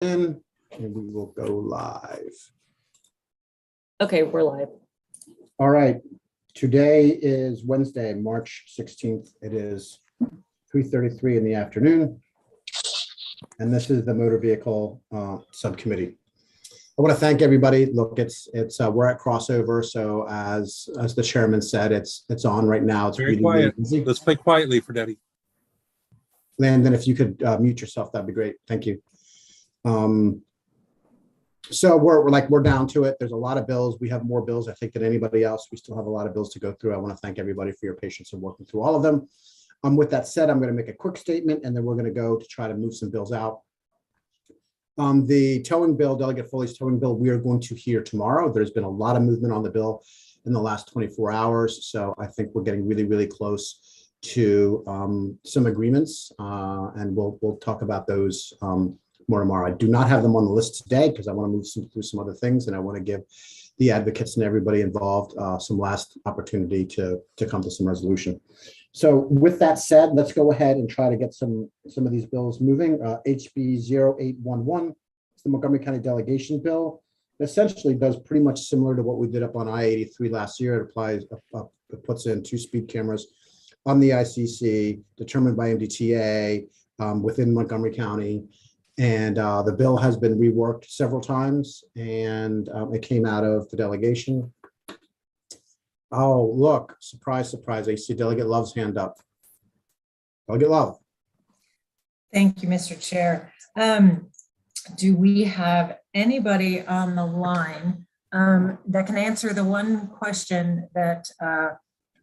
And we will go live. Okay, we're live. All right. Today is Wednesday, March 16th. It is 3:33 in the afternoon. And this is the Motor Vehicle Subcommittee. I want to thank everybody. Look, it's we're at crossover, so as the chairman said, it's on right now. It's Very really, quiet. really easy. Let's play quietly for Debbie. Landon, if you could mute yourself, that'd be great. Thank you. So we're down to it. There's a lot of bills. We have more bills, I think, than anybody else. We still have a lot of bills to go through. I want to thank everybody for your patience in working through all of them. With that said, I'm going to make a quick statement, and then we're going to go to try to move some bills out. The towing bill, Delegate Foley's towing bill, we are going to hear tomorrow. There's been a lot of movement on the bill in the last 24 hours. So I think we're getting really, really close to some agreements, and we'll talk about those more tomorrow. I do not have them on the list today because I want to move through some other things, and I want to give the advocates and everybody involved some last opportunity to come to some resolution. So with that said, let's go ahead and try to get some of these bills moving. HB 0811 is the Montgomery County Delegation Bill. It essentially does pretty much similar to what we did up on I-83 last year. It applies, it puts in 2 speed cameras on the ICC determined by MDTA within Montgomery County. And the bill has been reworked several times, and it came out of the delegation. Oh, look, surprise, surprise. I see Delegate Love's hand up. Delegate Love. Thank you, Mr. Chair. Do we have anybody on the line that can answer the one question that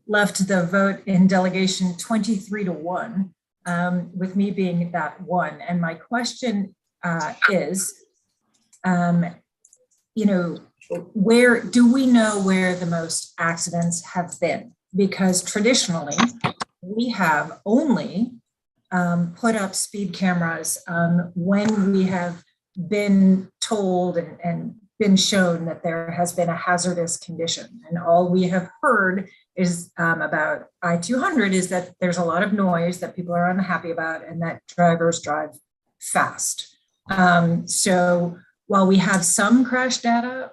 left the vote in delegation 23-1, with me being that one? And my question is, where do we know where the most accidents have been? Because traditionally, we have only put up speed cameras when we have been told and been shown that there has been a hazardous condition. And all we have heard is about I-200 is that there's a lot of noise that people are unhappy about and that drivers drive fast. So while we have some crash data,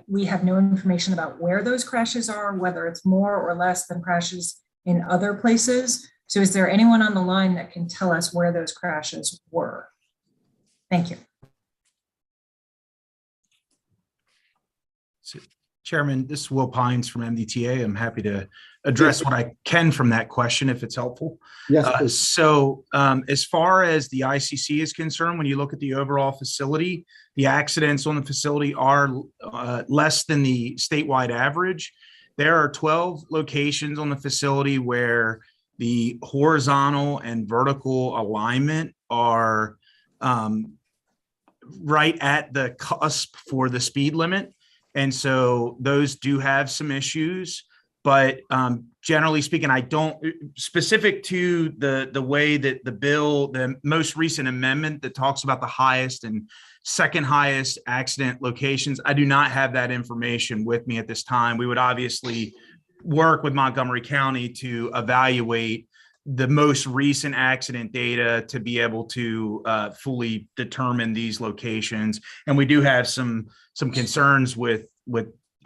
we have no information about where those crashes are, whether it's more or less than crashes in other places. So is there anyone on the line that can tell us where those crashes were? Thank you. Chairman, this is Will Pines from MDTA. I'm happy to address what I can from that question if it's helpful. Yes. As far as the ICC is concerned, when you look at the overall facility, the accidents on the facility are less than the statewide average. There are 12 locations on the facility where the horizontal and vertical alignment are right at the cusp for the speed limit. And so those do have some issues, but generally speaking, I don't, specific to the way that the bill, the most recent amendment that talks about the highest and second highest accident locations, I do not have that information with me at this time. We would obviously work with Montgomery County to evaluate the most recent accident data to be able to fully determine these locations. And we do have some concerns with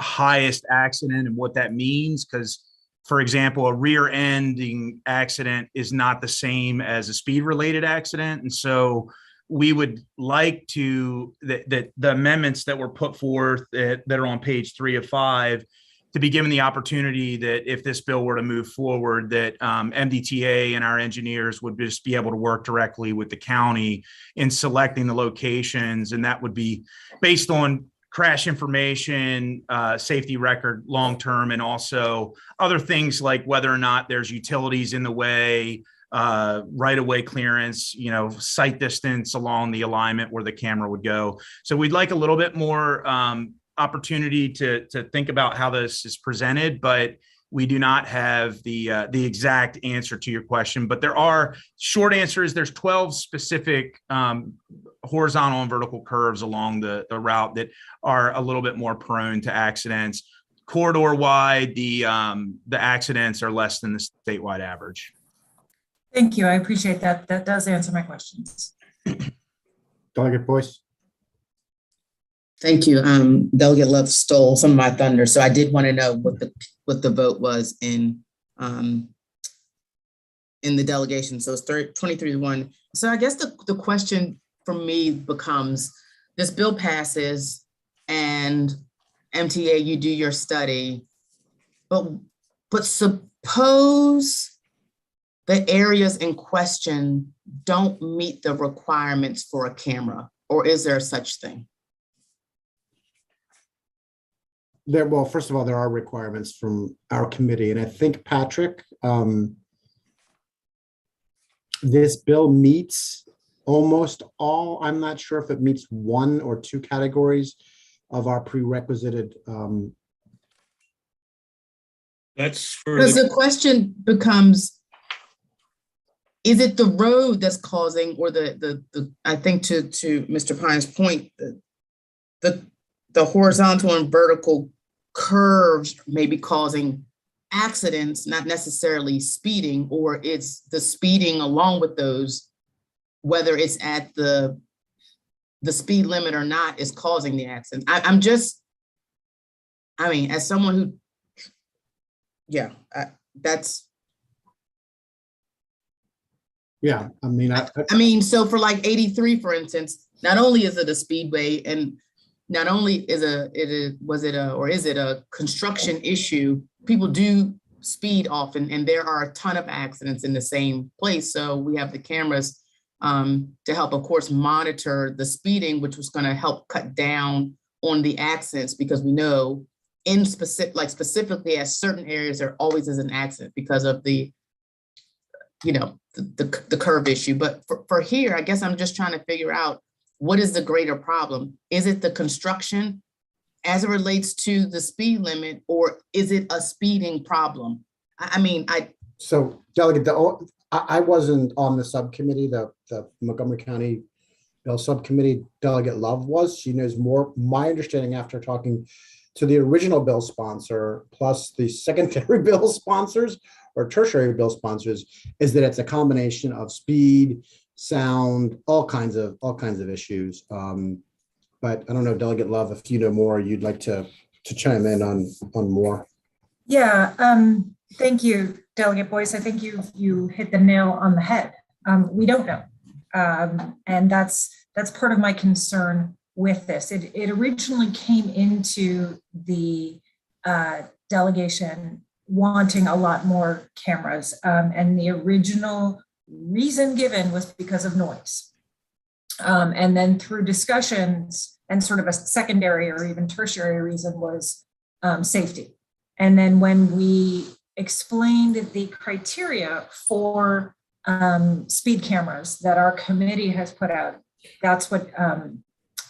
highest accident and what that means, because, for example, a rear-ending accident is not the same as a speed-related accident. And so we would like to, that the amendments that were put forth that are on page 3 of 5, to be given the opportunity that if this bill were to move forward, that MDTA and our engineers would just be able to work directly with the county in selecting the locations. And that would be based on crash information, safety record long-term, and also other things like whether or not there's utilities in the way, right-of-way clearance, sight distance along the alignment where the camera would go. So we'd like a little bit more opportunity to think about how this is presented, but we do not have the exact answer to your question. But there are short answers. There's 12 specific horizontal and vertical curves along the route that are a little bit more prone to accidents. Corridor wide, the accidents are less than the statewide average. Thank you. I appreciate that. That does answer my questions. Delegate Boyce. Thank you. Delegate Love stole some of my thunder, so I did want to know what the vote was in the delegation. So it's 23-1. So I guess the question for me becomes: this bill passes, and MTA, you do your study, but suppose the areas in question don't meet the requirements for a camera, or is there such thing? Well, first of all, there are requirements from our committee, and I think, Patrick, this bill meets almost all. I'm not sure if it meets one or two categories of our prerequisited. That's for Because the question becomes, is it the road that's causing, or the I think to Mr. Pine's point, the horizontal and vertical curves may be causing accidents, not necessarily speeding, or it's the speeding along with those, whether it's at the speed limit or not, is causing the accident. I mean, as someone who, yeah, that's. Yeah, I mean, I mean, so for like 83, for instance, not only is it a speedway, and not only is it a construction issue, people do speed often, and there are a ton of accidents in the same place. So we have the cameras to help, of course, monitor the speeding, which was going to help cut down on the accidents, because we know in specifically at certain areas, there always is an accident because of the curve issue. But for here, I guess I'm just trying to figure out, what is the greater problem? Is it the construction as it relates to the speed limit, or is it a speeding problem? So, Delegate, I wasn't on the subcommittee, the Montgomery County Bill Subcommittee. Delegate Love was. She knows more. My understanding, after talking to the original bill sponsor plus the secondary bill sponsors or tertiary bill sponsors, is that it's a combination of speed, sound, all kinds of issues. But I don't know, Delegate Love, if you know more, you'd like to chime in on more. Yeah, thank you, Delegate Boyce. I think you hit the nail on the head. We don't know, and that's part of my concern with this. It originally came into the delegation wanting a lot more cameras, and the original reason given was because of noise. And then through discussions, and sort of a secondary or even tertiary reason was safety. And then when we explained the criteria for speed cameras that our committee has put out, that's what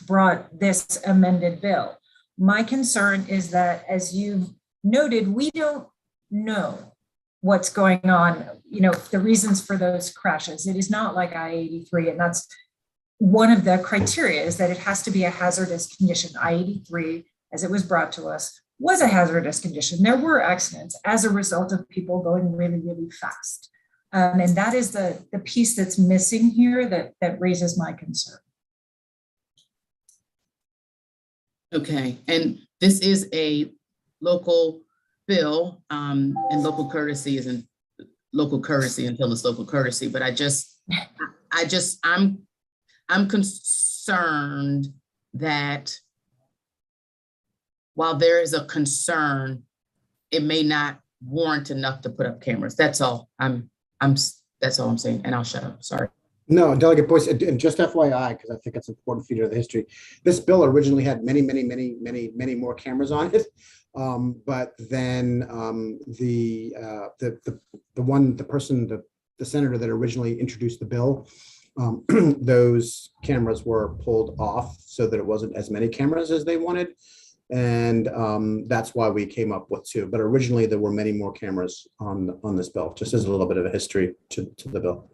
brought this amended bill. My concern is that, as you've noted, we don't know what's going on, the reasons for those crashes. It is not like I-83, and that's one of the criteria, is that it has to be a hazardous condition. I-83, as it was brought to us, was a hazardous condition. There were accidents as a result of people going really, really fast. And that is the piece that's missing here that raises my concern. Okay, and this is a local bill, and local courtesy isn't local courtesy until it's local courtesy. But I'm concerned that while there is a concern, it may not warrant enough to put up cameras. That's all. That's all I'm saying, and I'll shut up. Sorry. No, Delegate Boyce, and just FYI, because I think it's important for you to know the history. This bill originally had many more cameras on it, but then the senator that originally introduced the bill, those cameras were pulled off so that it wasn't as many cameras as they wanted, and that's why we came up with two. But originally there were many more cameras on this bill. Just as a little bit of a history to the bill.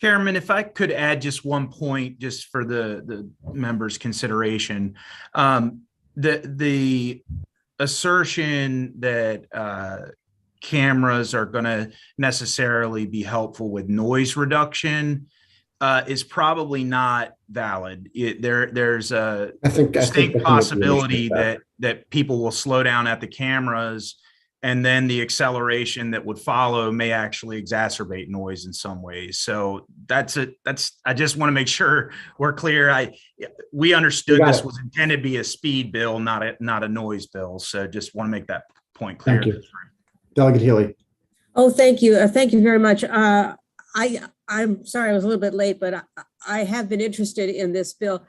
Chairman, if I could add just one point, just for the members' consideration, the assertion that cameras are going to necessarily be helpful with noise reduction is probably not valid. There's a I think distinct the committee possibility understood that people will slow down at the cameras, and then the acceleration that would follow may actually exacerbate noise in some ways. So that's it. I just want to make sure we're clear. We understood this was intended to be a speed bill, not a noise bill. So just want to make that point clear. Thank you. Delegate Healy. Oh, thank you. Thank you very much. I'm sorry I was a little bit late, but I have been interested in this bill.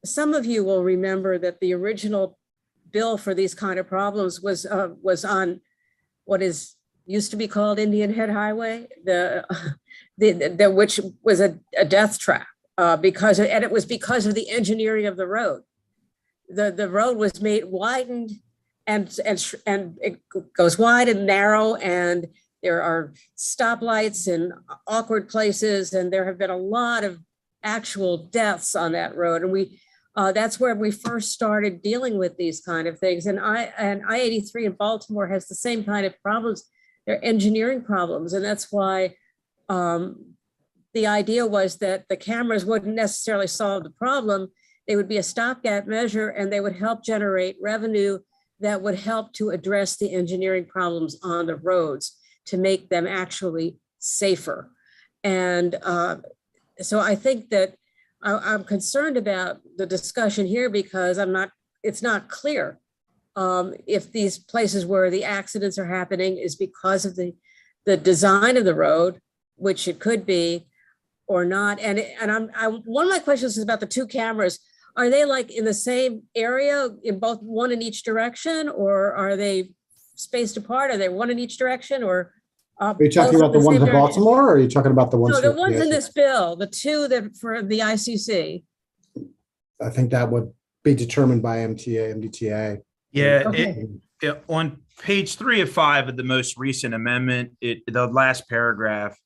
Some of you will remember that the original bill for these kind of problems was on what used to be called Indian Head Highway, which was a death trap and it was because of the engineering of the road. The road was widened and it goes wide and narrow, and there are stoplights in awkward places, and there have been a lot of actual deaths on that road. And that's where we first started dealing with these kind of things. And I-83 in Baltimore has the same kind of problems. They're engineering problems. And that's why the idea was that the cameras wouldn't necessarily solve the problem. They would be a stopgap measure, and they would help generate revenue that would help to address the engineering problems on the roads to make them actually safer. And so I think that I'm concerned about the discussion here because it's not clear if these places where the accidents are happening is because of the design of the road, which it could be, or not. And one of my questions is about the two cameras. Are they like in the same area, in both one in each direction, or are they spaced apart? Are they one in each direction, or? Are you talking about the ones in Baltimore, or are you talking about the ones? No, the ones in this bill, the two that for the ICC. I think that would be determined by MDTA. Yeah, Okay. On page 3 of 5 of the most recent amendment, the last paragraph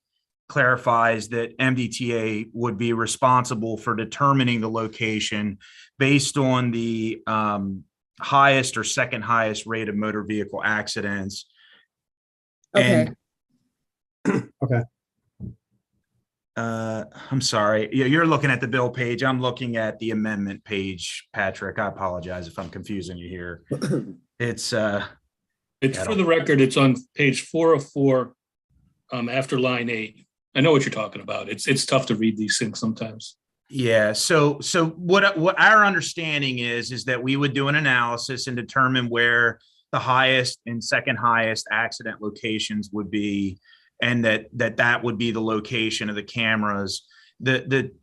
clarifies that MDTA would be responsible for determining the location based on the highest or second highest rate of motor vehicle accidents. Okay. Okay. I'm sorry. You're looking at the bill page. I'm looking at the amendment page, Patrick. I apologize if I'm confusing you here. It's for the record, it's on page 4 of 4 after line 8. I know what you're talking about. It's tough to read these things sometimes. Yeah. So what our understanding is that we would do an analysis and determine where the highest and second highest accident locations would be, and that would be the location of the cameras.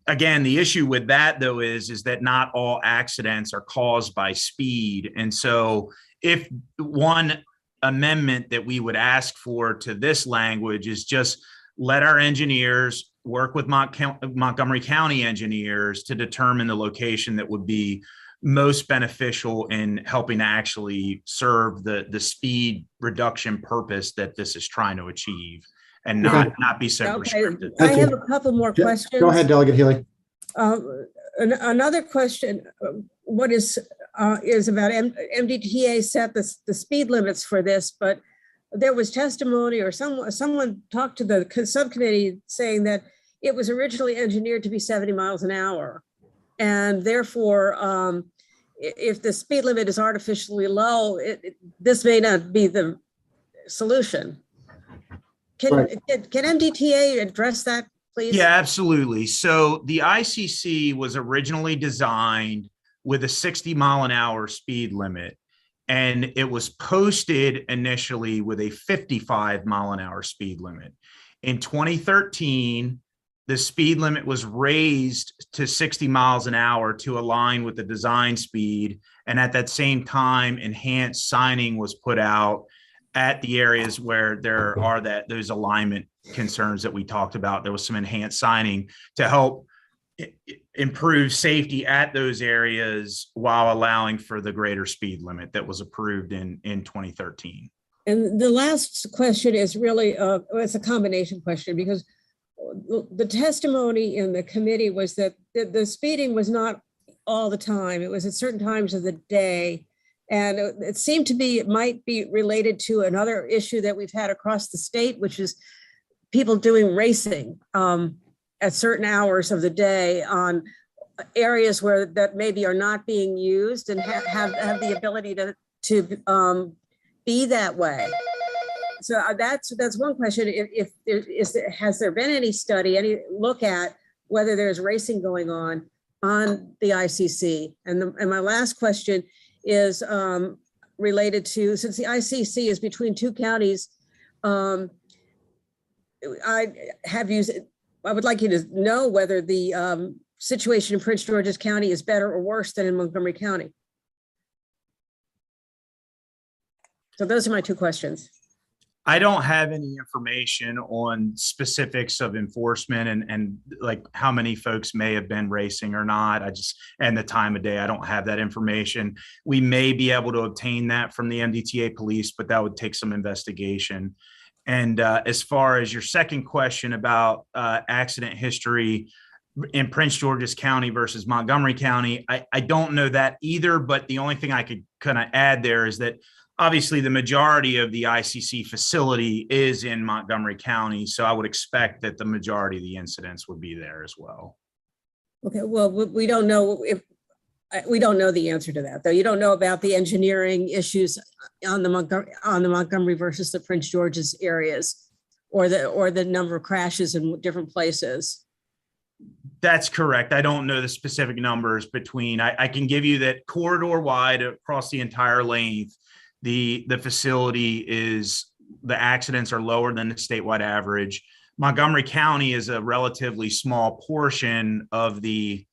Again, the issue with that though is that not all accidents are caused by speed. And so if one amendment that we would ask for to this language is just let our engineers work with Montgomery County engineers to determine the location that would be most beneficial in helping to actually serve the speed reduction purpose that this is trying to achieve, and not be so restricted. I have a couple more questions. Go ahead, Delegate Healy. Another question, what is about MDTA set the speed limits for this, but there was testimony or someone talked to the subcommittee saying that it was originally engineered to be 70 miles an hour. And therefore, if the speed limit is artificially low, this may not be the solution. Can MDTA address that, please? Yeah, absolutely. So the ICC was originally designed with a 60 mile an hour speed limit, and it was posted initially with a 55 mile an hour speed limit. In 2013, the speed limit was raised to 60 miles an hour to align with the design speed. And at that same time, enhanced signing was put out at the areas where there are those alignment concerns that we talked about. There was some enhanced signing to help improve safety at those areas while allowing for the greater speed limit that was approved in 2013. And the last question is really, it's a combination question, because the testimony in the committee was that the speeding was not all the time. It was at certain times of the day. And it seemed to be, it might be related to another issue that we've had across the state, which is people doing racing at certain hours of the day on areas where that maybe are not being used and have the ability to be that way. So that's one question. If there has there been any study, any look at whether there's racing going on the ICC? And my last question is related to, since the ICC is between two counties, I would like you to know whether the situation in Prince George's County is better or worse than in Montgomery County. So those are my two questions. I don't have any information on specifics of enforcement and like how many folks may have been racing or not. And the time of day, I don't have that information. We may be able to obtain that from the MDTA police, but that would take some investigation. And as far as your second question about accident history in Prince George's County versus Montgomery County, I don't know that either, but the only thing I could kind of add there is that obviously the majority of the ICC facility is in Montgomery County, so I would expect that the majority of the incidents would be there as well. Okay, well, we don't know the answer to that, though. You don't know about the engineering issues on the Montgomery versus the Prince George's areas, or the number of crashes in different places. That's correct. I don't know the specific numbers between. I can give you that corridor wide across the entire length. The facility the accidents are lower than the statewide average. Montgomery County is a relatively small portion of the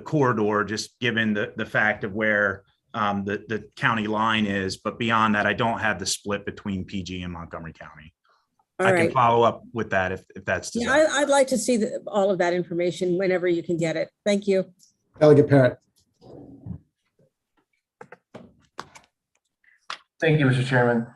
corridor, just given the fact of where the county line is. But beyond that, I don't have the split between PG and Montgomery County. I can follow up with that if that's desired. Yeah, I'd like to see all of that information whenever you can get it. Thank you. Delegate Parrott. Thank you, Mr. Chairman.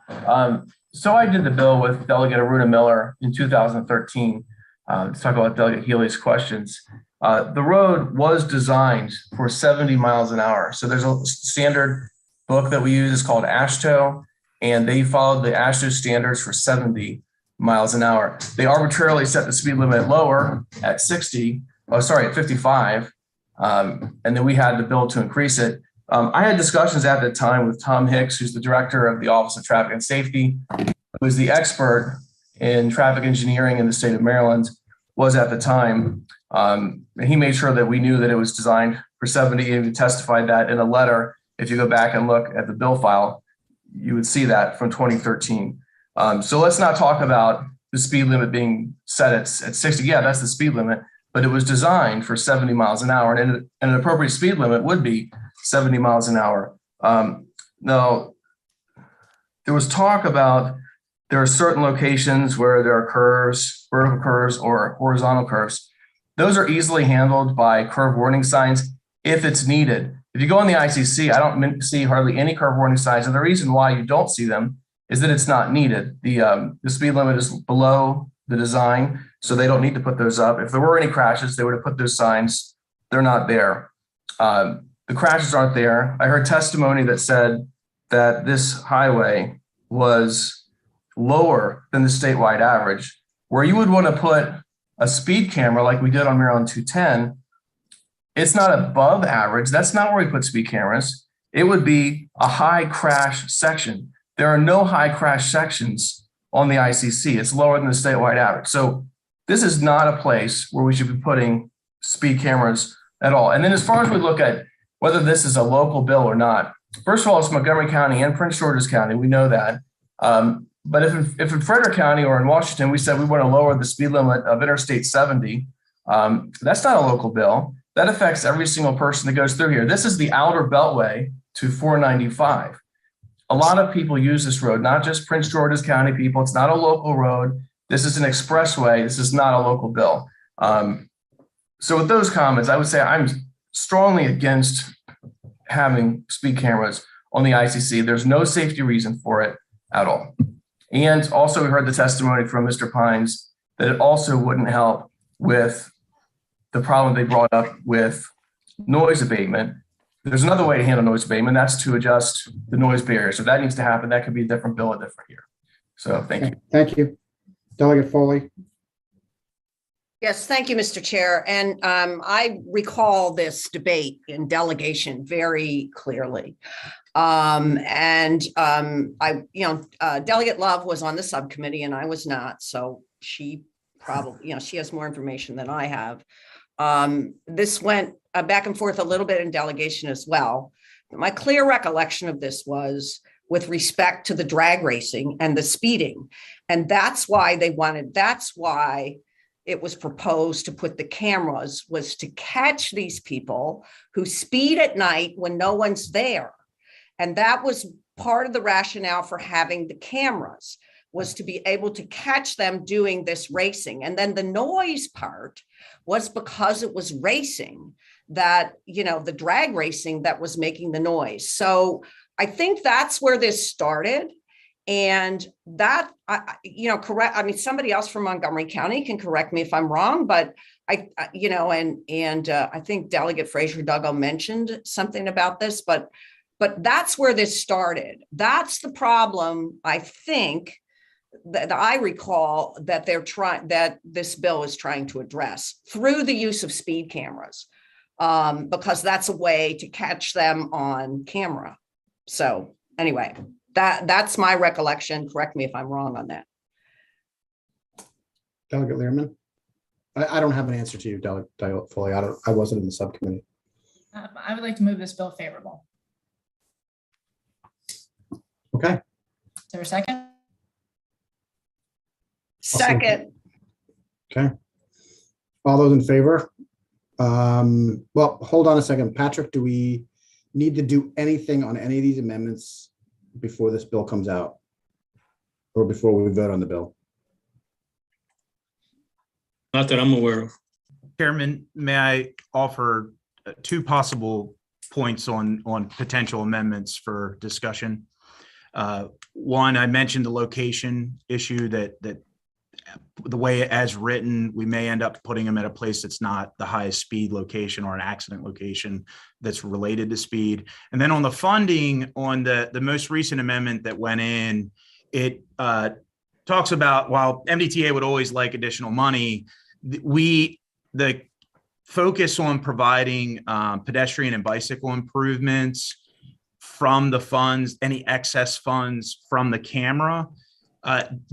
So I did the bill with Delegate Aruna Miller in 2013 to talk about Delegate Healy's questions. The road was designed for 70 miles an hour. So there's a standard book that we use, it's called AASHTO, and they followed the AASHTO standards for 70 miles an hour. They arbitrarily set the speed limit lower at 55. And then we had the bill to increase it. I had discussions at the time with Tom Hicks, who's the director of the Office of Traffic and Safety, who is the expert in traffic engineering in the state of Maryland, was at the time. And he made sure that we knew that it was designed for 70, and he testified that in a letter. If you go back and look at the bill file, you would see that from 2013. So let's not talk about the speed limit being set at 60. Yeah, that's the speed limit, but it was designed for 70 miles an hour, and an appropriate speed limit would be 70 miles an hour. Now, there was talk about there are certain locations where there are curves, vertical curves or horizontal curves. Those are easily handled by curve warning signs if it's needed. If you go on the ICC, I don't see hardly any curve warning signs. And the reason why you don't see them is that it's not needed. The speed limit is below the design, so they don't need to put those up. If there were any crashes, they would have put those signs. They're not there. The crashes aren't there. I heard testimony that said that this highway was lower than the statewide average, where you would want to put a speed camera like we did on Maryland 210. It's not above average. That's not where we put speed cameras. It would be a high crash section. There are no high crash sections on the ICC. It's lower than the statewide average. So this is not a place where we should be putting speed cameras at all. And then as far as we look at whether this is a local bill or not, first of all, it's Montgomery County and Prince George's County. We know that. But if in Frederick County or in Washington, we said we want to lower the speed limit of Interstate 70, that's not a local bill. That affects every single person that goes through here. This is the outer beltway to 495. A lot of people use this road, not just Prince George's County people. It's not a local road. This is an expressway. This is not a local bill. So with those comments, I would say I'm strongly against having speed cameras on the ICC. There's no safety reason for it at all. And also we heard the testimony from Mr. Pines that it also wouldn't help with the problem they brought up with noise abatement. There's another way to handle noise abatement. That's to adjust the noise barrier. So that needs to happen. That could be a different bill, a different year. So thank you. Thank you. Delegate Foley. Yes, thank you, Mr. Chair. And I recall this debate in delegation very clearly. Delegate Love was on the subcommittee and I was not. So she probably, she has more information than I have. This went back and forth a little bit in delegation as well. My clear recollection of this was with respect to the drag racing and the speeding. And that's why it was proposed to put the cameras, was to catch these people who speed at night when no one's there. And that was part of the rationale for having the cameras, was to be able to catch them doing this racing. And then the noise part was because it was racing that, the drag racing that was making the noise. So I think that's where this started. And that, correct. I mean, somebody else from Montgomery County can correct me if I'm wrong, but I think Delegate Fraser-Duggal mentioned something about this, but that's where this started. That's the problem, I think, that I recall that that this bill is trying to address through the use of speed cameras, because that's a way to catch them on camera. So anyway. That's my recollection. Correct me if I'm wrong on that. Delegate Learman? I don't have an answer to you, Delegate Foley. I wasn't in the subcommittee. I would like to move this bill favorable. Okay. Is there a second? Second. Okay. All those in favor? Well, hold on a second. Patrick, do we need to do anything on any of these amendments before this bill comes out, or before we vote on the bill? Not that I'm aware of. Chairman, may I offer two possible points on potential amendments for discussion? One, I mentioned the location issue, that the way as written, we may end up putting them at a place that's not the highest speed location or an accident location that's related to speed. And then on the funding, on the most recent amendment that went in, it talks about, while MDTA would always like additional money, the focus on providing pedestrian and bicycle improvements from the funds, any excess funds from the camera,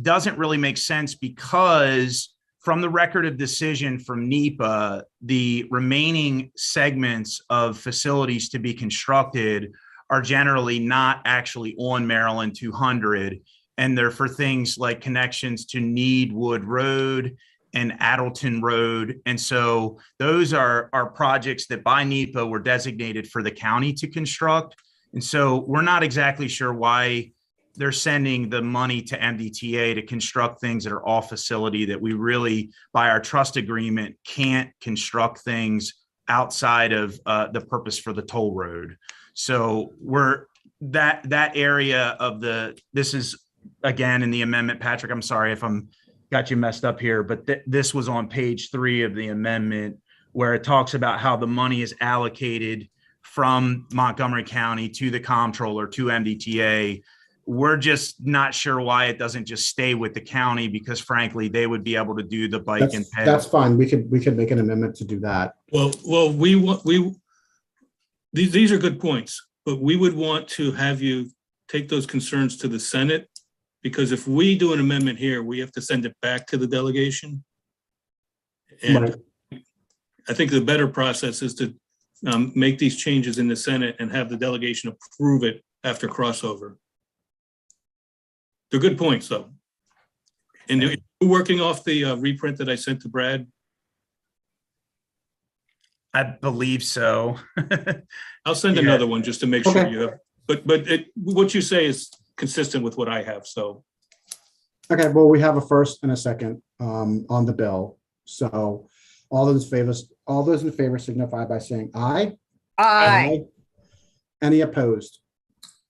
doesn't really make sense, because from the record of decision from NEPA, the remaining segments of facilities to be constructed are generally not actually on Maryland 200. And they're for things like connections to Needwood Road and Addleton Road. And so those are projects that by NEPA were designated for the county to construct. And so we're not exactly sure why they're sending the money to MDTA to construct things that are off facility, that we really, by our trust agreement, can't construct things outside of the purpose for the toll road. So we're that area of this is, again, in the amendment. Patrick, I'm sorry if I'm got you messed up here, but this was on page 3 of the amendment, where it talks about how the money is allocated from Montgomery County to the comptroller to MDTA. We're just not sure why it doesn't just stay with the county, because frankly, they would be able to do the bike and ped. That's fine. We could make an amendment to do that. Well, these are good points, but we would want to have you take those concerns to the Senate, because if we do an amendment here, we have to send it back to the delegation. And Right. I think the better process is to make these changes in the Senate and have the delegation approve it after crossover. They're good points, though. And you're working off the reprint that I sent to Brad? I believe so. I'll send Yeah. another one just to make sure Okay. you have, but what you say is consistent with what I have, so. Okay, well, we have a first and a second on the bill. So all those in favor signify by saying aye. Aye. Any opposed?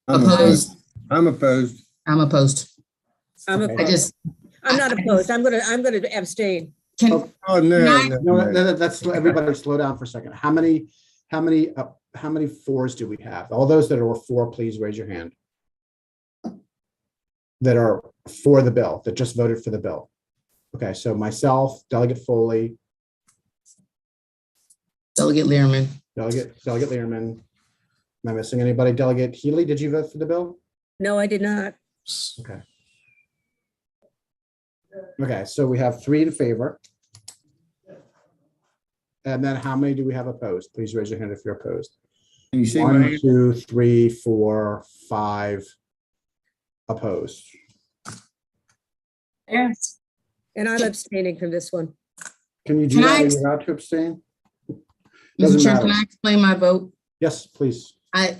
Opposed. I'm opposed. I'm opposed. I'm Okay. opposed. I'm not opposed. I'm gonna abstain. Can, Oh, no. No, that's everybody slow down for a second. How many fours do we have? All those that are for, please raise your hand. That are for the bill, that just voted for the bill. Okay, so myself, Delegate Foley, Delegate Learman. Delegate Learman. Am I missing anybody? Delegate Healy, did you vote for the bill? No, I did not. Okay. Okay, so we have 3 in favor. And then how many do we have opposed? Please raise your hand if you're opposed. Can you see 1, my, 2, 3, 4, 5 opposed. Yes. And I'm abstaining from this one. Can you do Can that I when ex- you're allowed to abstain? Mr. Doesn't Chair, matter. can I explain my vote? Yes, please. I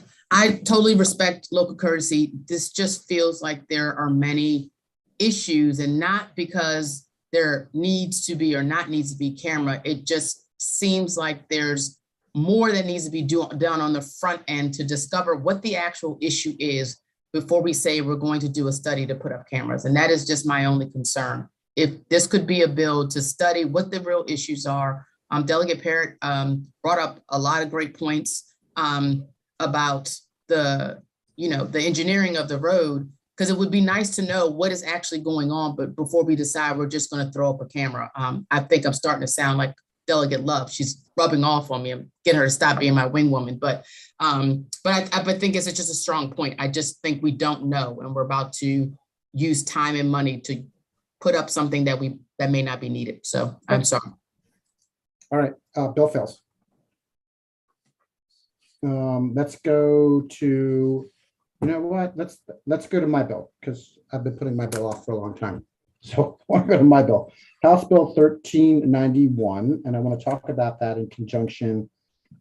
totally respect local courtesy. This just feels like there are many issues, and not because there needs to be or not needs to be camera. It just seems like there's more that needs to be done on the front end to discover what the actual issue is before we say we're going to do a study to put up cameras. And that is just my only concern. If this could be a bill to study what the real issues are. Delegate Parrott brought up a lot of great points about the engineering of the road, because it would be nice to know what is actually going on, but before we decide we're just going to throw up a camera. I think I'm starting to sound like Delegate Love. She's rubbing off on me. I'm getting her to stop being my wing woman, but I think it's just a strong point. I just think we don't know, and we're about to use time and money to put up something that may not be needed. So I'm sorry. All right, bill fails. Let's go to, you know what? Let's go to my bill, because I've been putting my bill off for a long time. So I want to go to my bill, House Bill 1391, and I want to talk about that in conjunction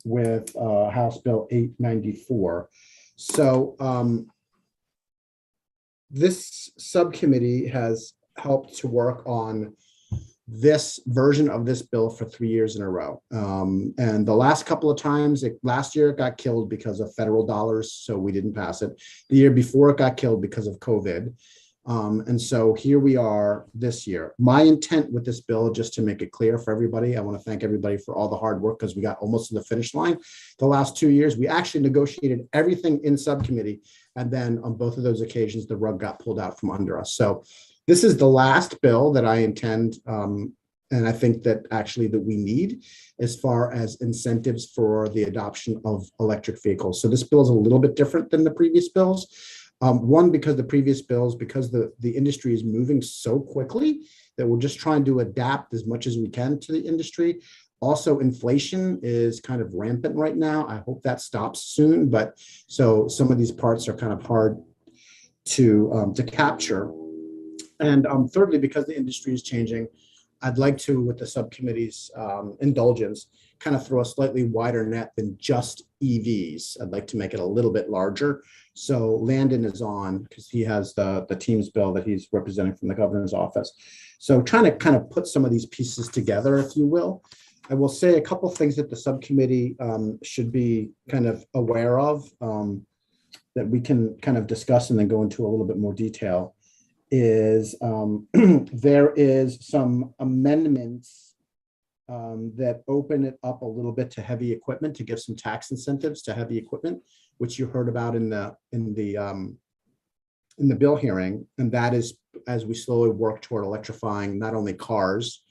with House Bill 894. So this subcommittee has helped to work on this version of this bill for 3 years in a row. And the last couple of times, last year it got killed because of federal dollars, so we didn't pass it. The year before it got killed because of COVID. And so here we are this year. My intent with this bill, just to make it clear for everybody, I want to thank everybody for all the hard work, because we got almost to the finish line. The last 2 years, we actually negotiated everything in subcommittee. And then on both of those occasions, the rug got pulled out from under us. So this is the last bill that I intend, and I think that actually that we need as far as incentives for the adoption of electric vehicles. So this bill is a little bit different than the previous bills. One, because the previous bills, because the industry is moving so quickly that we're just trying to adapt as much as we can to the industry. Also, inflation is kind of rampant right now. I hope that stops soon, but so some of these parts are kind of hard to capture. And thirdly, because the industry is changing, I'd like to, with the subcommittee's indulgence, kind of throw a slightly wider net than just EVs. I'd like to make it a little bit larger. So Landon is on, because he has the Teams bill that he's representing from the governor's office. So trying to kind of put some of these pieces together, if you will. I will say a couple of things that the subcommittee should be kind of aware of that we can kind of discuss and then go into a little bit more detail. Is there is some amendments that open it up a little bit to heavy equipment, to give some tax incentives to heavy equipment, which you heard about in the bill hearing, and that is as we slowly work toward electrifying not only cars,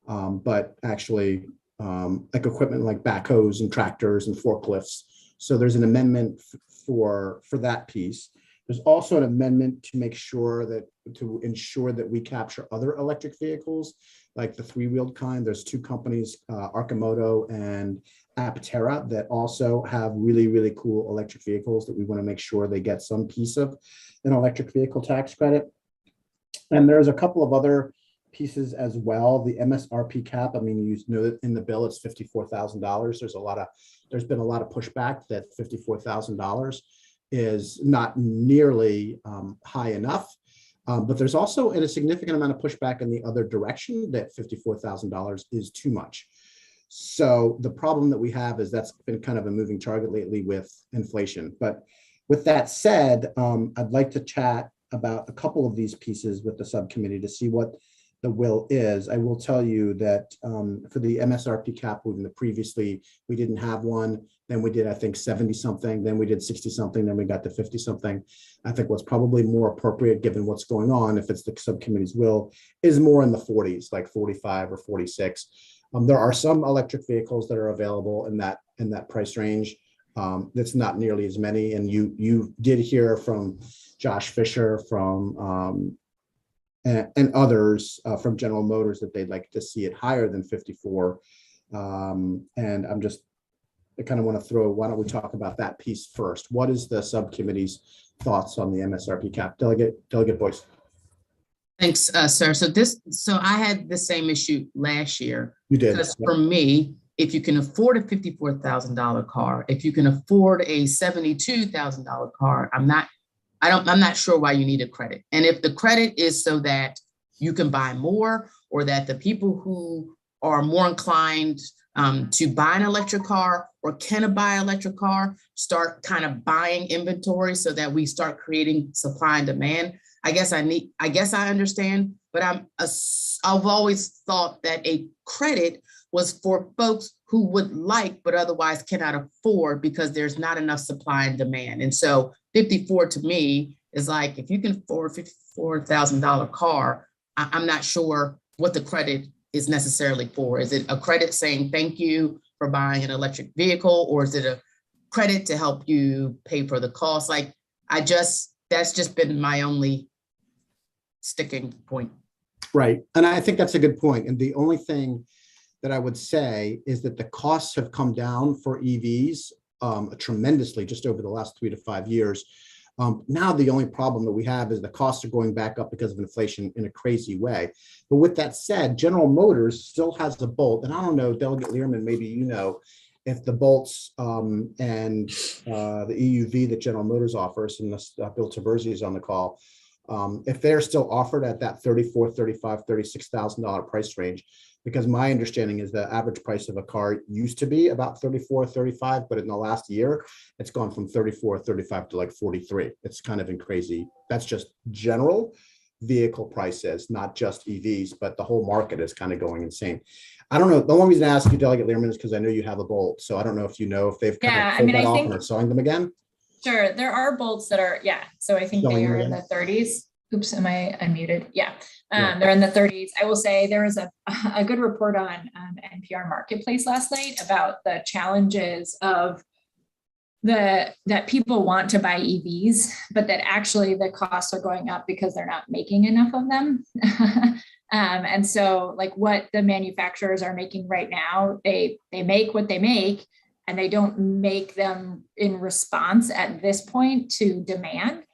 but actually like equipment like backhoes and tractors and forklifts. So there's an amendment for that piece. There's also an amendment to ensure that we capture other electric vehicles, like the 3-wheeled kind. There's 2 companies, Arcimoto and Aptera, that also have really, really cool electric vehicles that we want to make sure they get some piece of an electric vehicle tax credit. And there's a couple of other pieces as well. The MSRP cap, I mean, you know that in the bill, it's $54,000. There's been a lot of pushback that $54,000 is not nearly high enough. But there's also a significant amount of pushback in the other direction, that $54,000 is too much. So the problem that we have is that's been kind of a moving target lately with inflation. But with that said, I'd like to chat about a couple of these pieces with the subcommittee to see what the will is. I will tell you that for the MSRP cap, previously we didn't have one. Then we did, I think, 70 something. Then we did 60 something. Then we got to 50 something. I think what's probably more appropriate, given what's going on, if it's the subcommittee's will, is more in the 40s, like 45 or 46. There are some electric vehicles that are available in that price range. That's not nearly as many. And you did hear from Josh Fisher from and others from General Motors that they'd like to see it higher than 54. And I kind of want to why don't we talk about that piece first? What is the subcommittee's thoughts on the MSRP cap? Delegate Boyce. Thanks, sir. So I had the same issue last year. You did. Because for me, if you can afford a $54,000 car, if you can afford a $72,000 car, I'm not sure why you need a credit. And if the credit is so that you can buy more, or that the people who are more inclined to buy an electric car or can buy an electric car start kind of buying inventory so that we start creating supply and demand. I guess I understand, but I've always thought that a credit was for folks who would like, but otherwise cannot afford because there's not enough supply and demand. And so 54 to me is like, if you can afford a $54,000 car, I'm not sure what the credit is necessarily for. Is it a credit saying thank you for buying an electric vehicle, or is it a credit to help you pay for the cost? Like, that's just been my only sticking point. Right. And I think that's a good point. And the only thing that I would say is that the costs have come down for EVs tremendously just over the last 3 to 5 years. Now, the only problem that we have is the costs are going back up because of inflation in a crazy way. But with that said, General Motors still has the Bolt. And I don't know, Delegate Learman, maybe you know, if the Bolts and the EUV that General Motors offers, and Bill Taberzi is on the call, if they're still offered at that $34,000, $35,000, $36,000 price range, because my understanding is the average price of a car used to be about $34,000, $35,000, but in the last year, it's gone from $34,000, $35,000 to like $43,000. It's kind of crazy. That's just general vehicle prices, not just EVs, but the whole market is kind of going insane. I don't know. The only reason I ask you, Delegate Learman, is because I know you have a Bolt. So I don't know if you know if they've kind of pulled that off and are selling them again. Sure, there are Bolts that are, so I think they are in the 30s. Oops, am I unmuted? Yeah, they're in the 30s. I will say there was a good report on NPR Marketplace last night about the challenges of that people want to buy EVs, but that actually the costs are going up because they're not making enough of them. And so like what the manufacturers are making right now, they make what they make, and they don't make them in response at this point to demand.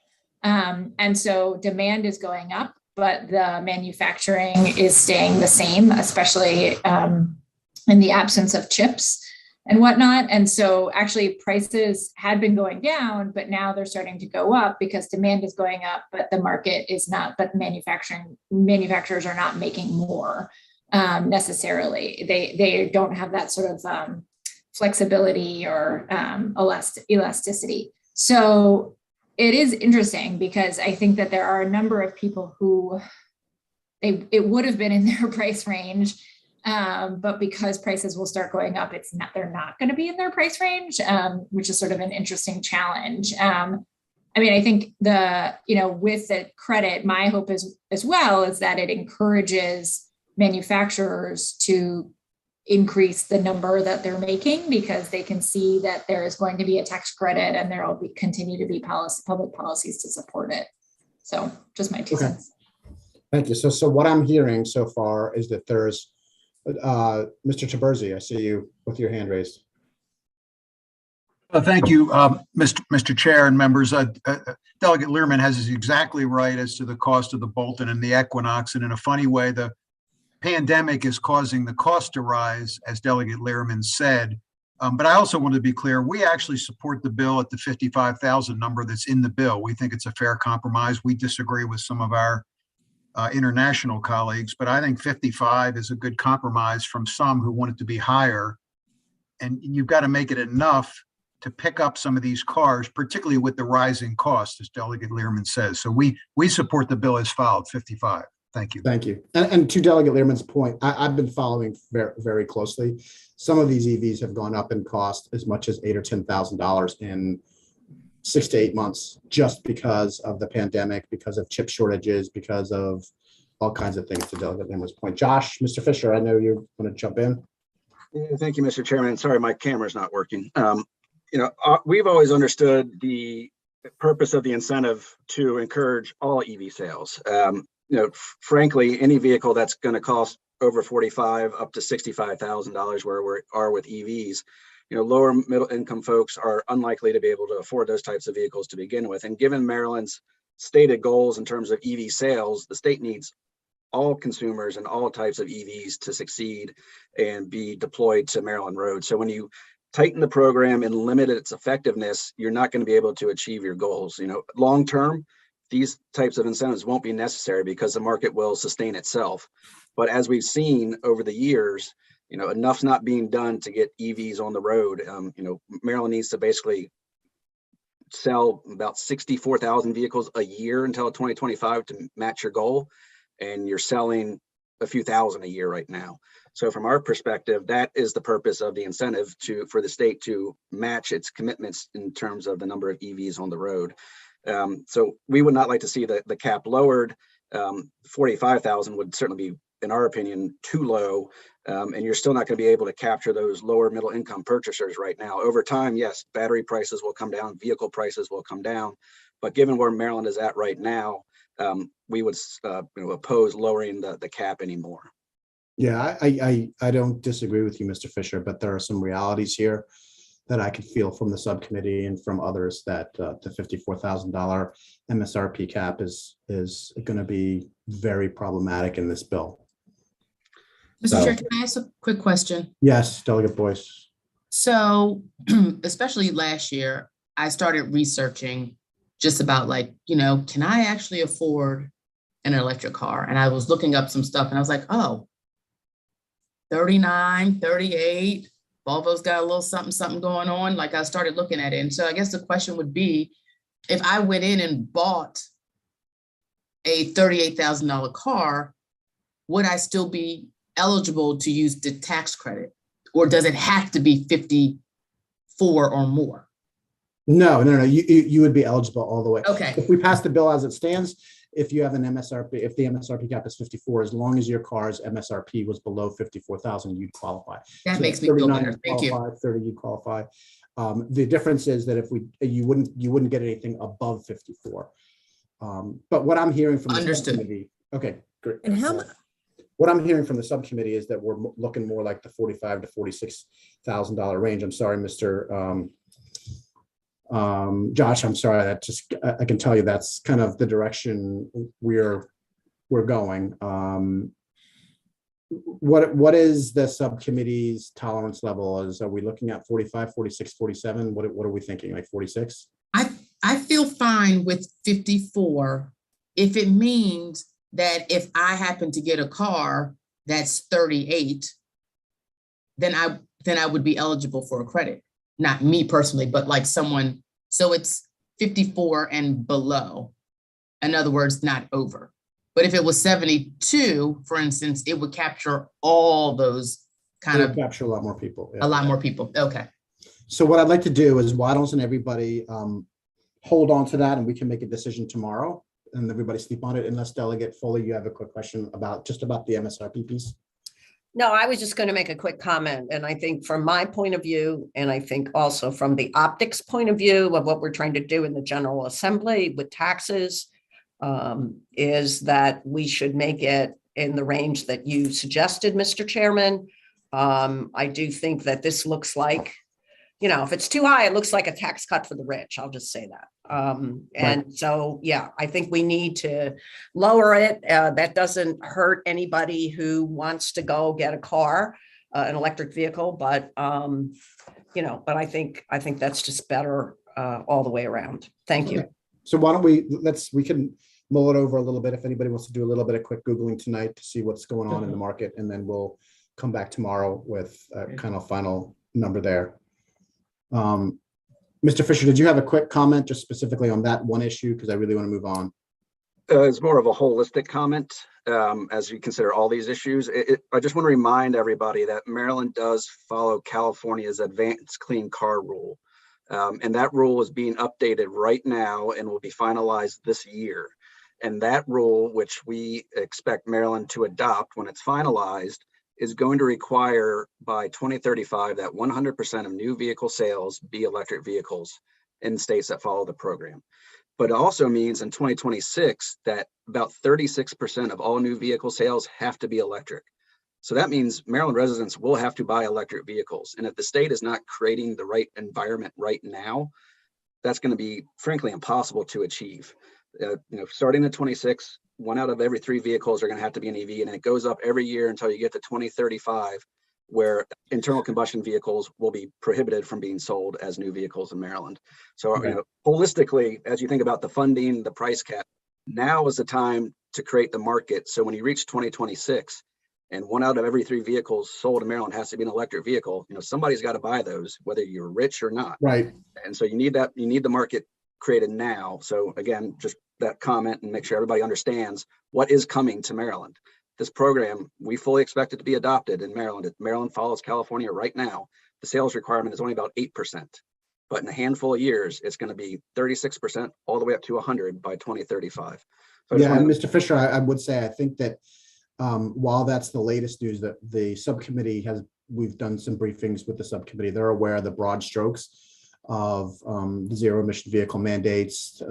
And so demand is going up, but the manufacturing is staying the same, especially in the absence of chips and whatnot. And so actually prices had been going down, but now they're starting to go up because demand is going up, but the market is not, but manufacturers are not making more necessarily. They don't have that sort of flexibility or elasticity. So it is interesting because I think that there are a number of people who it would have been in their price range, but because prices will start going up, they're not going to be in their price range, which is sort of an interesting challenge. I mean, I think with the credit, my hope is as well is that it encourages manufacturers to increase the number that they're making because they can see that there is going to be a tax credit and there will continue to be public policies to support it. So just my 2 cents. Thank you. So what I'm hearing so far is that there's Mr. Taberzi, I see you with your hand raised. Thank you, Mr. Chair and members. Delegate Learman has it exactly right as to the cost of the Bolton and the Equinox. And in a funny way, the pandemic is causing the cost to rise, as Delegate Learman said. But I also want to be clear, we actually support the bill at the 55,000 number that's in the bill. We think it's a fair compromise. We disagree with some of our international colleagues, but I think 55 is a good compromise from some who want it to be higher. And you've got to make it enough to pick up some of these cars, particularly with the rising cost, as Delegate Learman says. So we support the bill as filed, 55. Thank you. Thank you. And to Delegate Learman's point, I've been following very, very closely. Some of these EVs have gone up in cost as much as $8,000 or $10,000 in 6 to 8 months, just because of the pandemic, because of chip shortages, because of all kinds of things, to Delegate Learman's point. Josh, Mr. Fisher, I know you want to jump in. Yeah, thank you, Mr. Chairman. Sorry, my camera's not working. We've always understood the purpose of the incentive to encourage all EV sales. Frankly, any vehicle that's going to cost over $45,000 up to $65,000, where we are with EVs, lower middle income folks are unlikely to be able to afford those types of vehicles to begin with. And given Maryland's stated goals in terms of EV sales, the state needs all consumers and all types of EVs to succeed and be deployed to Maryland roads. So when you tighten the program and limit its effectiveness, you're not going to be able to achieve your goals. Long term, these types of incentives won't be necessary because the market will sustain itself. But as we've seen over the years, enough's not being done to get EVs on the road. Maryland needs to basically sell about 64,000 vehicles a year until 2025 to match your goal. And you're selling a few thousand a year right now. So from our perspective, that is the purpose of the incentive for the state to match its commitments in terms of the number of EVs on the road. So we would not like to see the cap lowered. 45,000 would certainly be, in our opinion, too low. And you're still not going to be able to capture those lower middle income purchasers right now. Over time, yes, battery prices will come down, vehicle prices will come down. But given where Maryland is at right now, we would oppose lowering the cap anymore. Yeah, I don't disagree with you, Mr. Fisher, but there are some realities here that I could feel from the subcommittee and from others that the $54,000 MSRP cap is going to be very problematic in this bill. Mr. Chair, can I ask a quick question? Yes, Delegate Boyce. So, especially last year, I started researching just about can I actually afford an electric car? And I was looking up some stuff and I was like, oh, 39, 38, Volvo's got a little something going on. Like I started looking at it. And so I guess the question would be, if I went in and bought a $38,000 car, would I still be eligible to use the tax credit? Or does it have to be 54 or more? No. You would be eligible all the way. Okay. If we pass the bill as it stands, if you have an MSRP, if the MSRP cap is 54, as long as your car's MSRP was below 54,000, you'd qualify. That makes me feel better. Thank you. 30, you qualify. The difference is that if you wouldn't get anything above 54. But what I'm hearing from the subcommittee, okay, great. And how much? What I'm hearing from the subcommittee is that we're looking more like the $45,000 to $46,000 range. I'm sorry, Mr. Josh, I'm sorry. I can tell you that's kind of the direction we're going. What is the subcommittee's tolerance level? Are we looking at 45, 46, 47? What are we thinking? Like 46? I feel fine with 54 if it means that if I happen to get a car that's 38, then I would be eligible for a credit. Not me personally, but like someone. So it's 54 and below. In other words, not over. But if it was 72, for instance, it would capture all those capture a lot more people. Yeah. A lot more people. Okay. So what I'd like to do is, why doesn't everybody hold on to that, and we can make a decision tomorrow and everybody sleep on it, unless Delegate Foley, you have a quick question about the MSRP piece. No, I was just going to make a quick comment. And I think from my point of view, and I think also from the optics point of view of what we're trying to do in the General Assembly with taxes, is that we should make it in the range that you suggested, Mr. Chairman. I do think that this looks like, if it's too high, it looks like a tax cut for the rich. I'll just say that. And so, yeah, I think we need to lower it. That doesn't hurt anybody who wants to go get a car, an electric vehicle, but but I think that's just better all the way around. Thank you. So why don't we can mull it over a little bit if anybody wants to do a little bit of quick Googling tonight to see what's going on in the market, and then we'll come back tomorrow with a kind of final number there. Mr. Fisher, did you have a quick comment just specifically on that one issue? Because I really want to move on. It's more of a holistic comment as you consider all these issues. I just want to remind everybody that Maryland does follow California's Advanced Clean Car Rule. And that rule is being updated right now and will be finalized this year. And that rule, which we expect Maryland to adopt when it's finalized, is going to require by 2035 that 100% of new vehicle sales be electric vehicles in states that follow the program. But it also means in 2026 that about 36% of all new vehicle sales have to be electric. So that means Maryland residents will have to buy electric vehicles. And if the state is not creating the right environment right now, that's going to be frankly impossible to achieve. Starting at 26, 1 out of every 3 vehicles are going to have to be an EV, and it goes up every year until you get to 2035, where internal combustion vehicles will be prohibited from being sold as new vehicles in Maryland. So, holistically, as you think about the funding, the price cap, now is the time to create the market. So when you reach 2026 and 1 out of every 3 vehicles sold in Maryland has to be an electric vehicle, somebody's got to buy those, whether you're rich or not. Right. And so you need the market created now. So again, just that comment and make sure everybody understands what is coming to Maryland. This program, we fully expect it to be adopted in Maryland. If Maryland follows California right now, the sales requirement is only about 8%. But in a handful of years, it's going to be 36% all the way up to 100 by 2035. So yeah, and Mr. Fisher, I would say, I think that while that's the latest news, that the subcommittee we've done some briefings with the subcommittee. They're aware of the broad strokes of the zero emission vehicle mandates.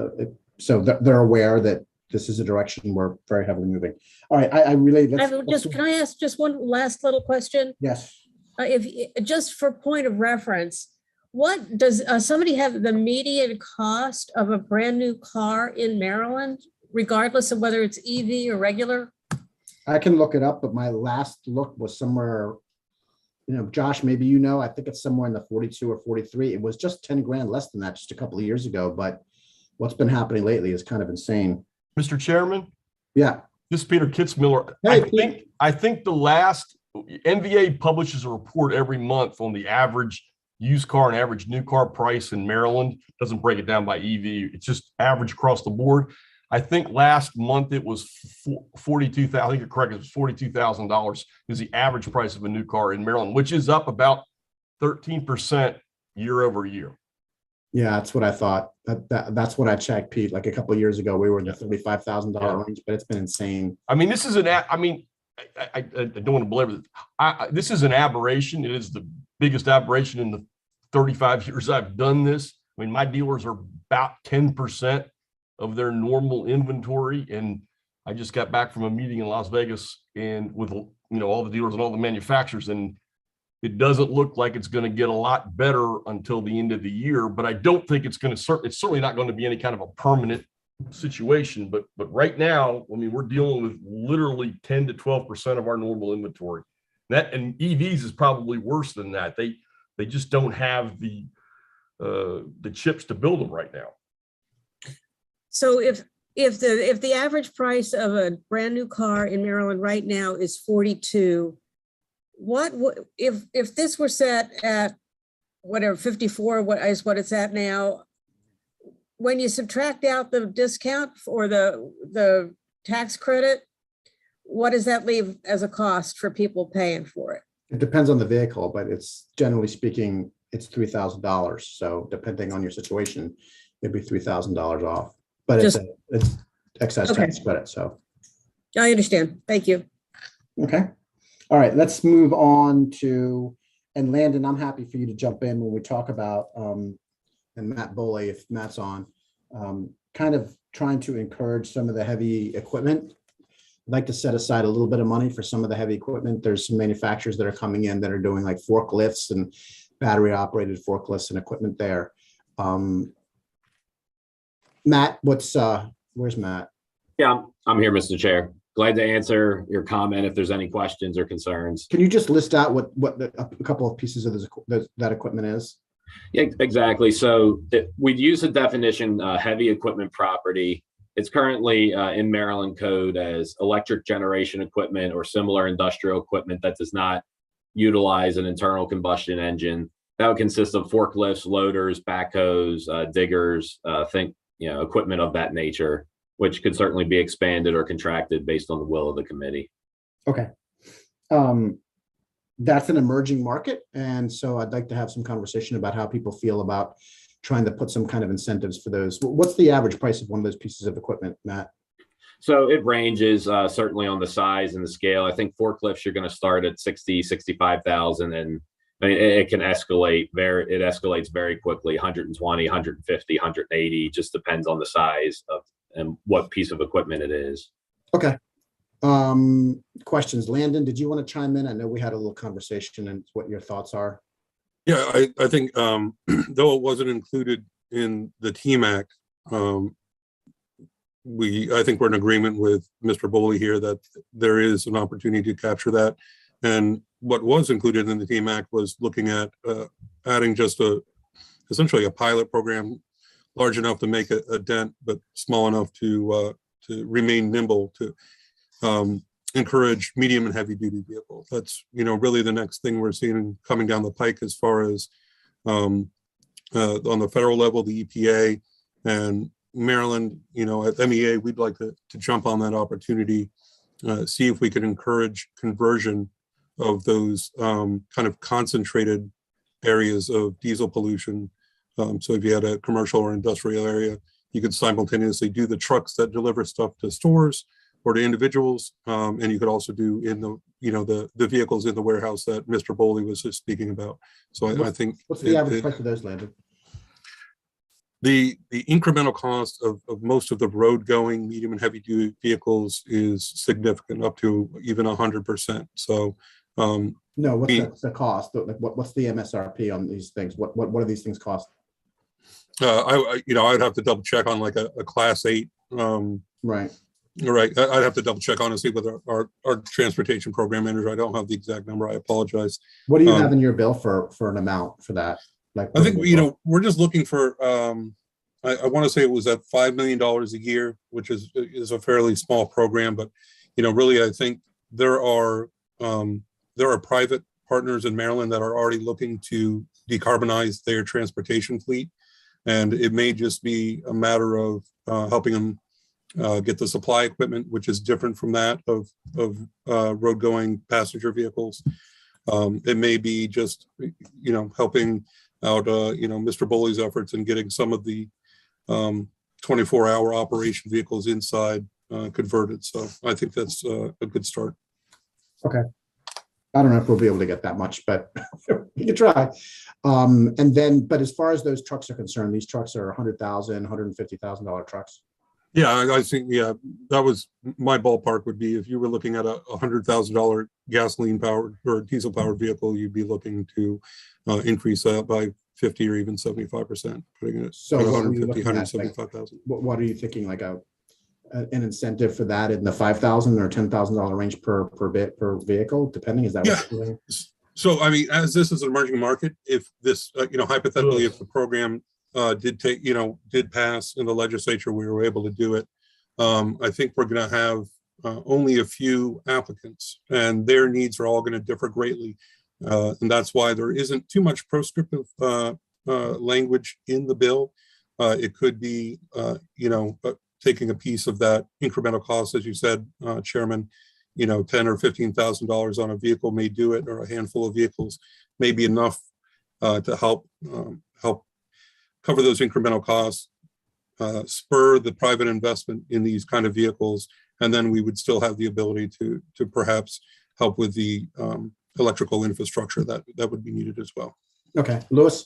So they're aware that this is a direction we're very heavily moving. All right, Can I ask just one last little question? Yes. If just for point of reference, what does somebody have the median cost of a brand new car in Maryland, regardless of whether it's EV or regular? I can look it up, but my last look was somewhere, Josh, maybe I think it's somewhere in the 42 or 43. It was just 10 grand less than that just a couple of years ago, but what's been happening lately is kind of insane. Mr. Chairman? Yeah. This is Peter Kitzmiller. Hey, I think the last NVA publishes a report every month on the average used car and average new car price in Maryland. Doesn't break it down by EV. It's just average across the board. I think last month it was $42,000. I think you're correct. It was $42,000 is the average price of a new car in Maryland, which is up about 13% year over year. Yeah, that's what I thought. That's what I checked, Pete. Like a couple of years ago, we were in the $35,000 range, but it's been insane. I mean, this is I don't want to belabor this. This is an aberration. It is the biggest aberration in the 35 years I've done this. I mean, my dealers are about 10% of their normal inventory. And I just got back from a meeting in Las Vegas and with, all the dealers and all the manufacturers, and it doesn't look like it's going to get a lot better until the end of the year, but I don't think it's certainly not going to be any kind of a permanent situation. But right now, I mean, we're dealing with literally 10 to 12% of our normal inventory. And EVs is probably worse than that. They just don't have the chips to build them right now. So if the average price of a brand new car in Maryland right now is 42, what if this were set at whatever 54, what it's at now? When you subtract out the discount or the tax credit, what does that leave as a cost for people paying for it? It depends on the vehicle, but it's generally speaking, it's $3,000. So depending on your situation, it'd be $3,000 off. But it's excess tax credit. So I understand. Thank you. Okay. All right. Let's move on to, and Landon, I'm happy for you to jump in when we talk about, and Matt Boley, if Matt's on, kind of trying to encourage some of the heavy equipment. I'd like to set aside a little bit of money for some of the heavy equipment. There's some manufacturers that are coming in that are doing like forklifts and battery operated forklifts and equipment there. Matt, where's Matt? Yeah, I'm here, Mr. Chair. Glad to answer your comment if there's any questions or concerns. Can you just list out what a couple of pieces of that equipment is? Yeah, exactly. So we'd use the definition heavy equipment property. It's currently in Maryland code as electric generation equipment or similar industrial equipment that does not utilize an internal combustion engine. That would consist of forklifts, loaders, backhoes, diggers, equipment of that nature, which could certainly be expanded or contracted based on the will of the committee. Okay. That's an emerging market. And so I'd like to have some conversation about how people feel about trying to put some kind of incentives for those. What's the average price of one of those pieces of equipment, Matt? So it ranges certainly on the size and the scale. I think forklifts, you're going to start at 60, 65,000, and I mean, it can escalate it escalates very quickly, 120, 150, 180, just depends on the size of and what piece of equipment it is. Okay. Questions. Landon, did you want to chime in? I know we had a little conversation and what your thoughts are. Yeah, I think though it wasn't included in the TMAC, I think we're in agreement with Mr. Boley here that there is an opportunity to capture that. And what was included in the TMAC was looking at adding just essentially a pilot program large enough to make a dent, but small enough to remain nimble, to encourage medium and heavy duty vehicles. That's, really the next thing we're seeing coming down the pike as far as on the federal level, the EPA and Maryland, at MEA, we'd like to jump on that opportunity, see if we could encourage conversion of those kind of concentrated areas of diesel pollution. So if you had a commercial or industrial area, you could simultaneously do the trucks that deliver stuff to stores or to individuals, and you could also do in the vehicles in the warehouse that Mr. Boley was just speaking about. So I think what's the average price of those, Landon? The incremental cost of most of the road going medium and heavy duty vehicles is significant, up to even 100%. So no, what's the cost? Like what's the MSRP on these things? What do these things cost? I'd have to double check on like a class 8. Right. Right. I'd have to double check honestly with our transportation program manager. I don't have the exact number. I apologize. What do you have in your bill for an amount for that? Like, I think, we're just looking for, I want to say it was at $5 million a year, which is a fairly small program, but, really, I think there are private partners in Maryland that are already looking to decarbonize their transportation fleet. And it may just be a matter of helping them get the supply equipment, which is different from that of road going passenger vehicles. It may be just, helping out, Mr. Boley's efforts in getting some of the 24-hour operation vehicles inside converted. So I think that's a good start. Okay. I don't know if we'll be able to get that much, but we can try. But as far as those trucks are concerned, these trucks are $100,000, $150,000 trucks. Yeah, I think, that was my ballpark would be if you were looking at a $100,000 gasoline powered or diesel powered vehicle, you'd be looking to increase that by 50 or even 75%, putting it So at what 150, 175,000. What are you thinking, like an incentive for that in the $5,000 or $10,000 range per vehill, depending? Is that what you're doing? So, as this is an emerging market, if this, hypothetically, if the program did pass in the legislature, we were able to do it. I think we're going to have only a few applicants, and their needs are all going to differ greatly. And that's why there isn't too much proscriptive language in the bill. It could be, taking a piece of that incremental cost, as you said, Chairman, $10,000 or $15,000 on a vehicle may do it, or a handful of vehicles may be enough to help cover those incremental costs, spur the private investment in these kind of vehicles, and then we would still have the ability to perhaps help with the electrical infrastructure that would be needed as well. Okay, Louis.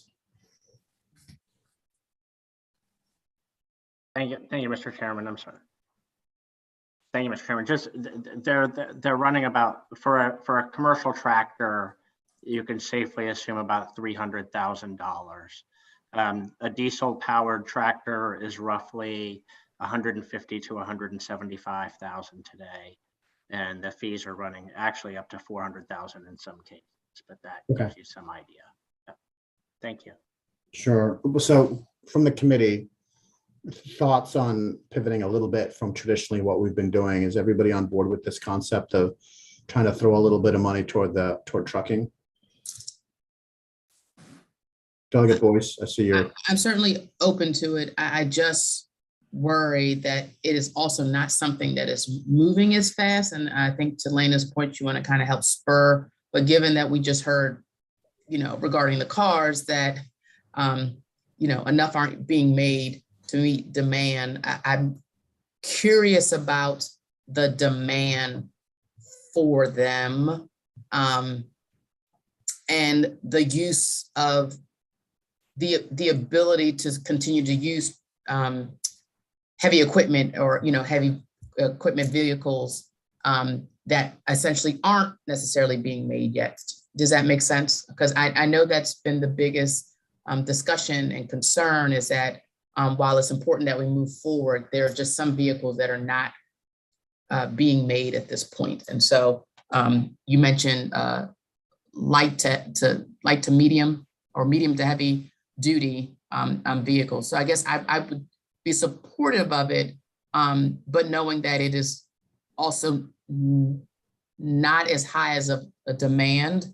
Thank you, Mr. Chairman. I'm sorry. Thank you, Mr. Chairman. Just they're running about for a commercial tractor, you can safely assume about $300,000. A diesel powered tractor is roughly 150 to 175,000 today, and the fees are running actually up to 400,000 in some cases. But that gives you some idea. Thank you. Sure. So from the committee, thoughts on pivoting a little bit from traditionally what we've been doing? Is everybody on board with this concept of trying to throw a little bit of money toward trucking? Delegate Boyce, I see you're. I'm certainly open to it. I just worry that it is also not something that is moving as fast. And I think to Lena's point, you want to kind of help spur, but given that we just heard, regarding the cars that, enough aren't being made to meet demand, curious about the demand for them, and the use of the ability to continue to use heavy equipment or, heavy equipment vehicles that essentially aren't necessarily being made yet. Does that make sense? Because I know that's been the biggest discussion and concern, is that while it's important that we move forward, there are just some vehicles that are not being made at this point. And so you mentioned light to medium, or medium to heavy duty vehicles. So I guess I would be supportive of it, but knowing that it is also not as high as a demand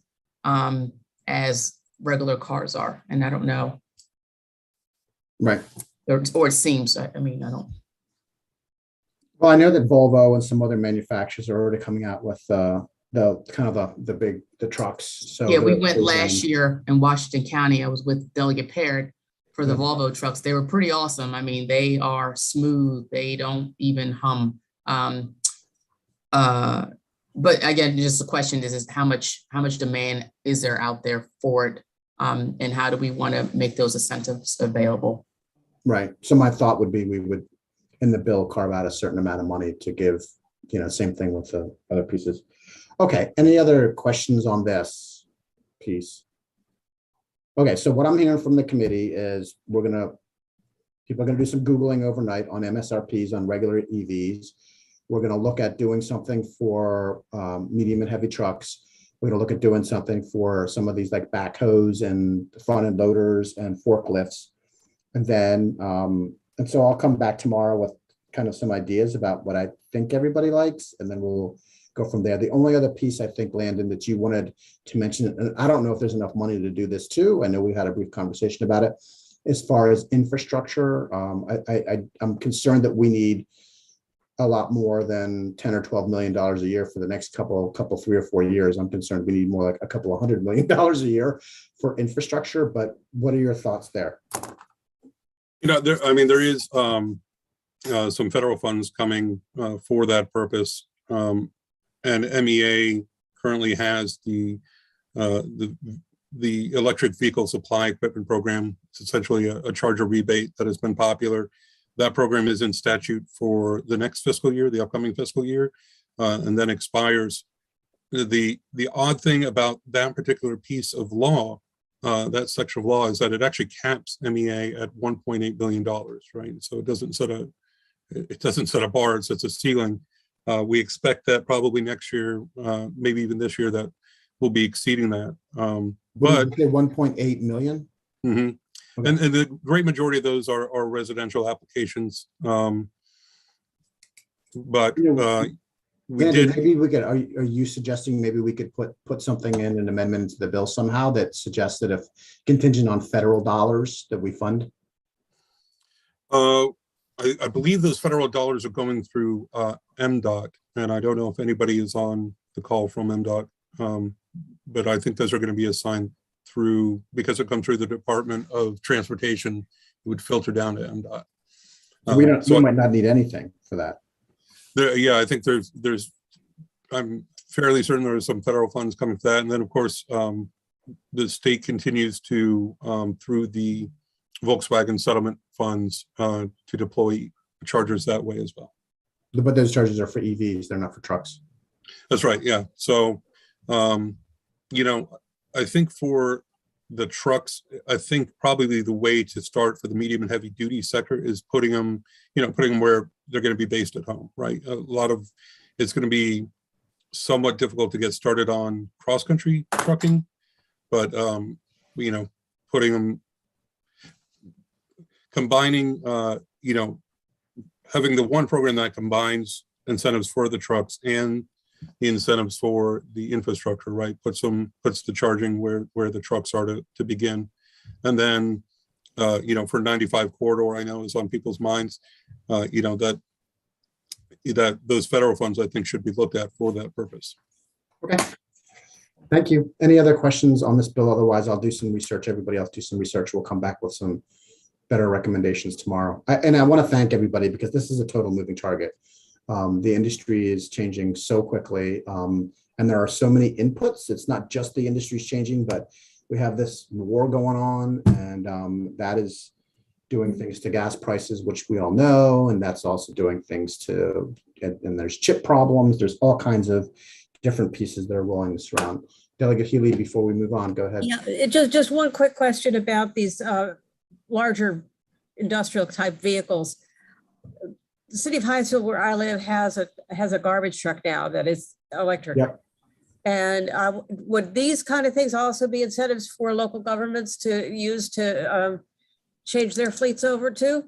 as regular cars are. And I don't know. Right. Or it seems, I mean, I don't. Well, I know that Volvo and some other manufacturers are already coming out with the trucks. So yeah, we went last year in Washington County. I was with Delegate Parrott for the Volvo trucks. They were pretty awesome. I mean, they are smooth. They don't even hum. But again, just the question is how much demand is there out there for it? And how do we want to make those incentives available? Right. So my thought would be we would, in the bill, carve out a certain amount of money to give, same thing with the other pieces. Okay. Any other questions on this piece? Okay. So what I'm hearing from the committee is people are going to do some Googling overnight on MSRPs on regular EVs. We're going to look at doing something for medium and heavy trucks. We're going to look at doing something for some of these like backhoes and front end loaders and forklifts. And then, and so I'll come back tomorrow with kind of some ideas about what I think everybody likes, and then we'll go from there. The only other piece I think, Landon, that you wanted to mention, and I don't know if there's enough money to do this too. I know we had a brief conversation about it. As far as infrastructure, I'm concerned that we need a lot more than $10 or $12 million a year for the next couple 3 or 4 years. I'm concerned we need more like a couple of $100 million a year for infrastructure. But what are your thoughts there? There is some federal funds coming for that purpose, and MEA currently has the electric vehicle supply equipment program. It's essentially a charger rebate that has been popular. That program is in statute for the next fiscal year, the upcoming fiscal year, and then expires. The odd thing about that particular piece of law, that section of law, is that it actually caps MEA at $1.8 billion, right? So it doesn't set a bar, it sets a ceiling. We expect that probably next year, maybe even this year, that we'll be exceeding that. But 1.8 million. Mm-hmm. Okay. And the great majority of those are residential applications. But maybe we could. Are you suggesting maybe we could put something in an amendment to the bill somehow that suggests that if contingent on federal dollars that we fund? I believe those federal dollars are going through MDOT, and I don't know if anybody is on the call from MDOT, but I think those are going to be assigned through, because it comes through the Department of Transportation, it would filter down to MDOT. We might not need anything for that. I think I'm fairly certain there are some federal funds coming for that. And then of course, the state continues to, through the Volkswagen settlement funds, to deploy chargers that way as well. But those chargers are for EVs, they're not for trucks. That's right, yeah. So, I think for the trucks, I think probably the way to start for the medium and heavy duty sector is putting them where they're going to be based at home, right? It's going to be somewhat difficult to get started on cross-country trucking, but, putting them, combining, having the one program that combines incentives for the trucks and the incentives for the infrastructure, right? Puts the charging where the trucks are to begin. And then, for 95 corridor, I know is on people's minds, that those federal funds, I think, should be looked at for that purpose. Okay. Thank you. Any other questions on this bill? Otherwise, I'll do some research. Everybody else do some research. We'll come back with some better recommendations tomorrow. And I want to thank everybody because this is a total moving target. The industry is changing so quickly, and there are so many inputs. It's not just the industry's changing, but we have this war going on, and that is doing things to gas prices, which we all know, and that's also doing things to, and there's chip problems. There's all kinds of different pieces that are rolling this around. Delegate Healy, before we move on, go ahead. Yeah, just one quick question about these larger industrial type vehicles. The city of Hinesville, where I live, has a garbage truck now that is electric. Yep. And would these kind of things also be incentives for local governments to use to change their fleets over to?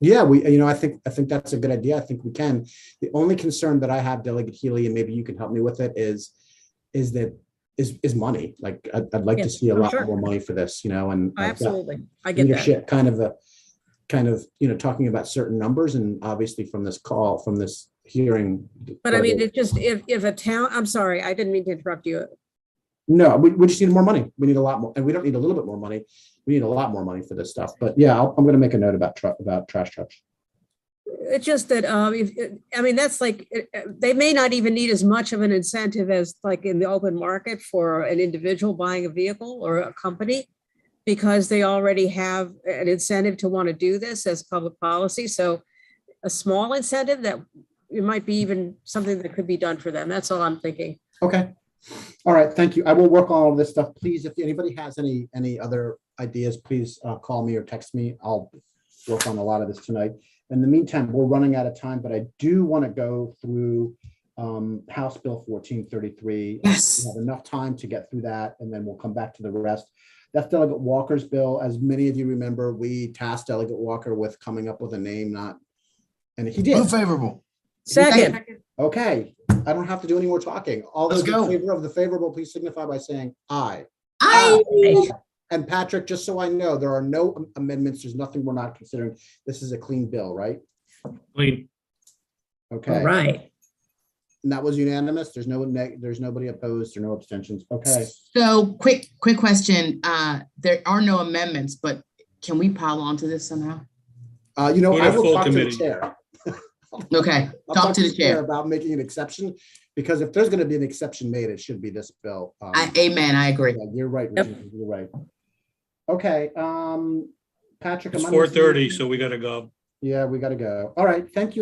Yeah, I think that's a good idea. I think we can. The only concern that I have, Delegate Healy, and maybe you can help me with it, is money. Like I'd like to see a lot more money for this, and absolutely, I get leadership that. kind of talking about certain numbers, and obviously from this hearing. But I mean, it just if a town, I'm sorry, I didn't mean to interrupt you. No, we just need more money. We need a lot more, and we don't need a little bit more money. We need a lot more money for this stuff. But yeah, I'm going to make a note about trash trucks. It's just that that's like they may not even need as much of an incentive as like in the open market for an individual buying a vehicle or a company, because they already have an incentive to want to do this as public policy. So a small incentive that it might be even something that could be done for them. That's all I'm thinking. Okay. All right. Thank you. I will work on all of this stuff. Please, if anybody has any other ideas, please call me or text me. I'll work on a lot of this tonight. In the meantime, we're running out of time, but I do want to go through House Bill 1433. Yes. We have enough time to get through that, and then we'll come back to the rest. That's Delegate Walker's bill. As many of you remember, we tasked Delegate Walker with coming up with a name, and he did. Move favorable. Second. Okay, I don't have to do any more talking. All Let's those go. in favor of the favorable, please signify by saying aye. Aye. And Patrick, just so I know, there are no amendments. There's nothing we're not considering. This is a clean bill, right? Clean. Okay. All right. And that was unanimous. There's nobody opposed or no abstentions. Okay. So quick question. There are no amendments, but can we pile onto this somehow? I Put a will full talk to the committee. chair. Okay, I'll talk to the chair. about making an exception, because if there's going to be an exception made, it should be this bill. Amen. I agree. Yeah, you're right. Yep. Regina, you're right. Okay. Patrick. It's am I missing 4:30, anything? so we got to go. Yeah, we got to go. All right. Thank you.